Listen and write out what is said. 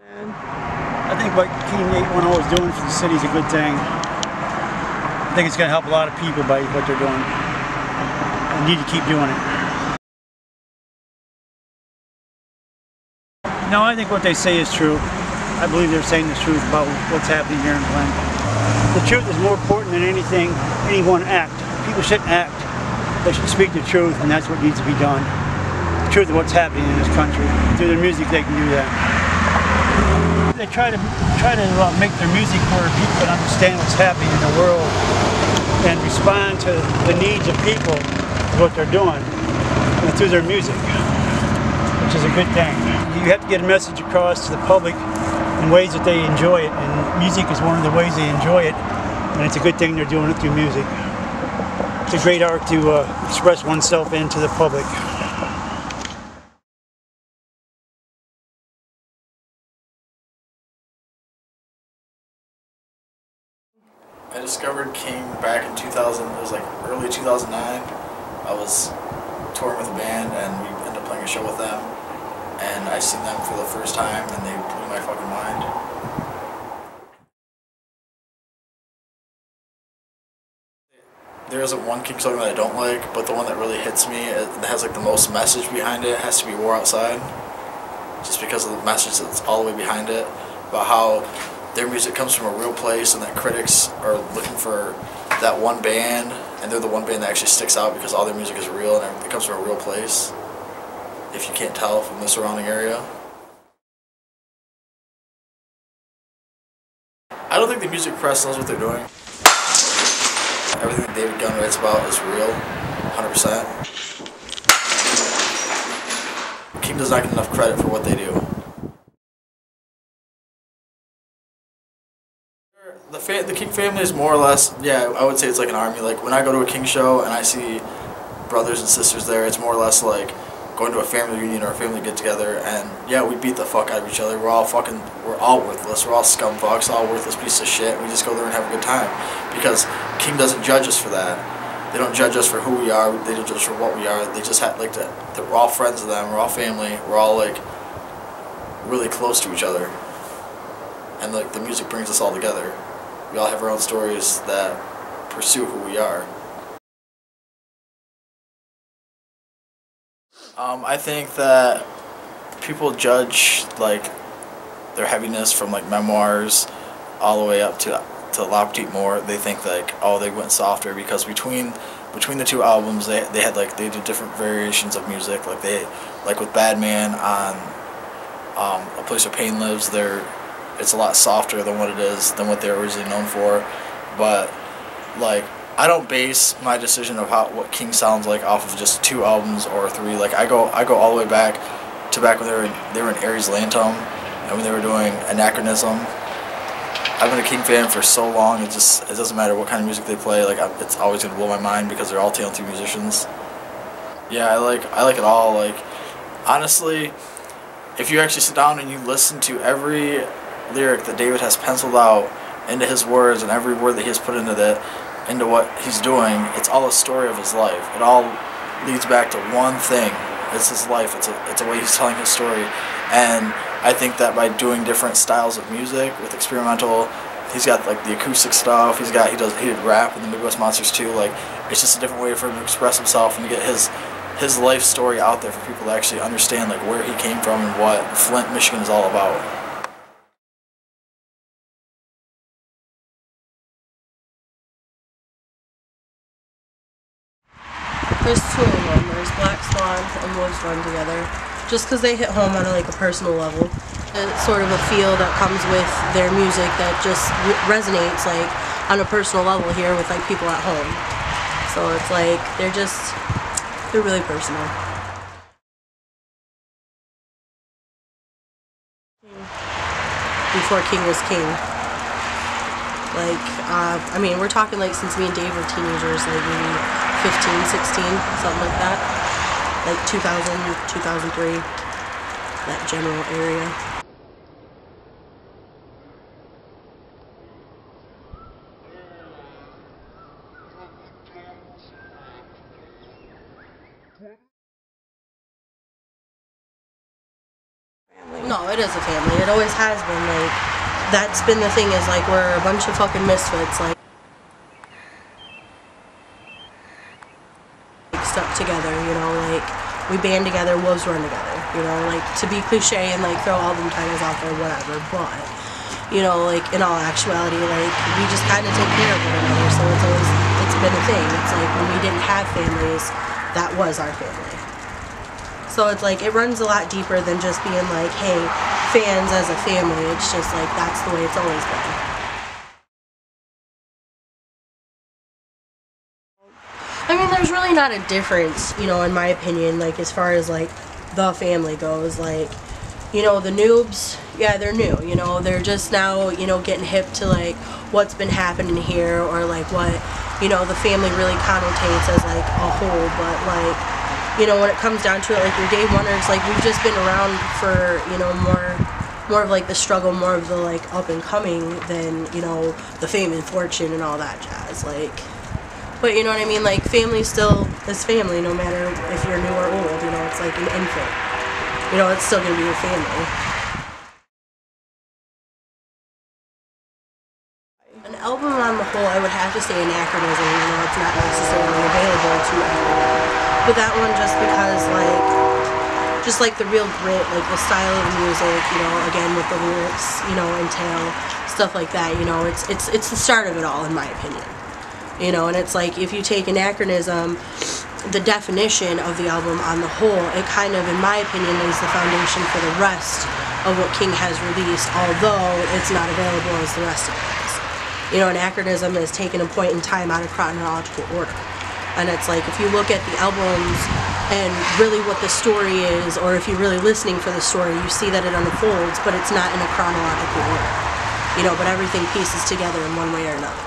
And I think what King 810 is doing for the city is a good thing. I think it's going to help a lot of people by what they're doing. We need to keep doing it. No, I think what they say is true. I believe they're saying the truth about what's happening here in Glen. The truth is more important than anything, any one act. People shouldn't act. They should speak the truth, and that's what needs to be done. The truth of what's happening in this country. Through their music, they can do that. They try to make their music where people can understand what's happening in the world and respond to the needs of people, what they're doing, through their music, which is a good thing. You have to get a message across to the public in ways that they enjoy it, and music is one of the ways they enjoy it, and it's a good thing they're doing it through music. It's a great art to express oneself into the public. I discovered King back in 2000, it was like early 2009. I was touring with a band and we ended up playing a show with them, and I seen them for the first time and they blew my fucking mind. There isn't one King song that I don't like, but the one that really hits me, that has like the most message behind it, has to be War Outside. Just because of the message that's all the way behind it, about how their music comes from a real place and that critics are looking for that one band, and they're the one band that actually sticks out because all their music is real and it comes from a real place, if you can't tell from the surrounding area. I don't think the music press knows what they're doing. Everything that David Gunn writes about is real, 100%. King does not get enough credit for what they do. The King family is more or less, yeah, I would say it's like an army. Like when I go to a King show and I see brothers and sisters there, it's more or less like going to a family reunion or a family get together, and yeah, we beat the fuck out of each other. We're all worthless. We're all scum fucks, all worthless pieces of shit. We just go there and have a good time because King doesn't judge us for that. They don't judge us for who we are. They don't judge us for what we are. They just have like that. We're all friends of them. We're all family. We're all like really close to each other, and like the music brings us all together. We all have our own stories that pursue who we are. I think that people judge like their heaviness from like memoirs all the way up to La Petite Mort. They think like, oh, they went softer because between the two albums they did different variations of music. Like with Bad Man on A Place Where Pain Lives, it's a lot softer than what it is than what they're originally known for. But like, I don't base my decision of what King sounds like off of just 2 albums or 3. Like I go all the way back to when they were in Aries Lantum and when they were doing Anachronism. I've been a King fan for so long. It doesn't matter what kind of music they play. Like it's always gonna blow my mind because they're all talented musicians. Yeah, I like it all. Like honestly, if you actually sit down and you listen to every lyric that David has penciled out into his words and every word that he has put into what he's doing, it's all a story of his life. It all leads back to one thing. It's his life. It's a way he's telling his story. And I think that by doing different styles of music with experimental, he's got like the acoustic stuff. He did rap in the Midwest Monsters too. Like it's just a different way for him to express himself and to get his life story out there for people to actually understand like where he came from and what Flint, Michigan is all about. There's 2 of them. There's Black Swan and Wolves Run Together. Just because they hit home on like a personal level. It's sort of a feel that comes with their music that just resonates like on a personal level here with like people at home. So it's like they're really personal. Before King was King. Like, I mean, we're talking like since me and Dave were teenagers, like maybe 15, 16, something like that. Like 2000, 2003, that general area. No, it is a family. It always has been. Like, that's been the thing, is like we're a bunch of fucking misfits, like stuck together, you know, like we band together, wolves run together, you know, like to be cliche and like throw album titles out there, whatever, but you know, like in all actuality, like we just kind of take care of one another, so it's been a thing. It's like when we didn't have families, that was our family. So it's like it runs a lot deeper than just being like, hey, fans as a family. It's just like that's the way it's always been. I mean, there's really not a difference, you know, in my opinion, like as far as like the family goes. Like, you know, the noobs, yeah, they're new, you know, they're just now, you know, getting hip to like what's been happening here, or like what, you know, the family really connotates as like a whole. But like, you know, when it comes down to it, like your day oneers, like we've just been around for, you know, more of like the struggle, more of the like up and coming than, you know, the fame and fortune and all that jazz. Like, but you know what I mean? Like, family still is family, no matter if you're new or old. You know, it's like an infant. You know, it's still gonna be your family. An album on the whole, I would have to say anachronism. You know, it's not necessarily available to everyone. But that one, just because, like, just like the real grit, like the style of the music, you know, again with the lyrics, you know, entail stuff like that. You know, it's the start of it all, in my opinion. You know, and it's like, if you take anachronism, the definition of the album on the whole, it kind of, in my opinion, lays the foundation for the rest of what King has released, although it's not available as the rest of it is. You know, anachronism is taking a point in time out of chronological order. And it's like, if you look at the albums and really what the story is, or if you're really listening for the story, you see that it unfolds, but it's not in a chronological order. You know, but everything pieces together in one way or another.